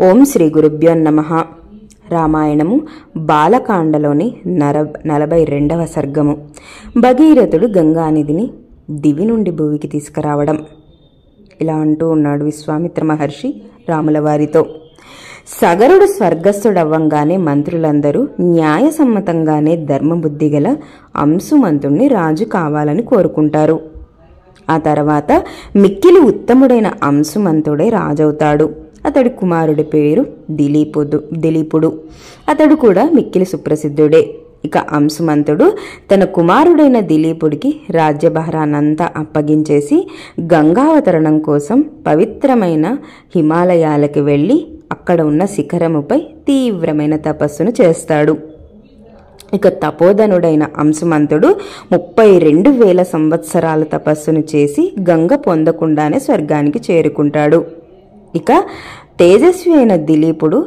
ఓం శ్రీ గురుభ్యో నమః. రామాయణము బాలకాండలోని 42వ సర్గము. భగీరథుడు గంగానిధిని దివి నుండి భూమికి తీసుకురావడం. ఇలా అంటూ ఉన్నాడు విశ్వామిత్ర మహర్షి రాముల వారితో. సగరుడు స్వర్గస్థుడవ్వంగానే మంత్రులందరూ న్యాయసమ్మతంగానే ధర్మబుద్ధి గల అంశుమంతుణ్ణి రాజు కావాలని కోరుకుంటారు. ఆ తర్వాత మిక్కిలి ఉత్తముడైన అంశుమంతుడే రాజవుతాడు. అతడి కుమారుడి పేరు దిలీపుడు. అతడు కూడా మిక్కిలి సుప్రసిద్ధుడే. ఇక అంశుమంతుడు తన కుమారుడైన దిలీపుడికి రాజ్యభారాన్నంతా అప్పగించేసి గంగావతరణం కోసం పవిత్రమైన హిమాలయాలకి వెళ్ళి అక్కడ ఉన్న శిఖరముపై తీవ్రమైన తపస్సును చేస్తాడు. ఇక తపోధనుడైన అంశుమంతుడు 32,000 సంవత్సరాల తపస్సును చేసి గంగ పొందకుండానే స్వర్గానికి చేరుకుంటాడు. ఇక తేజస్వి అయిన దిలీపుడు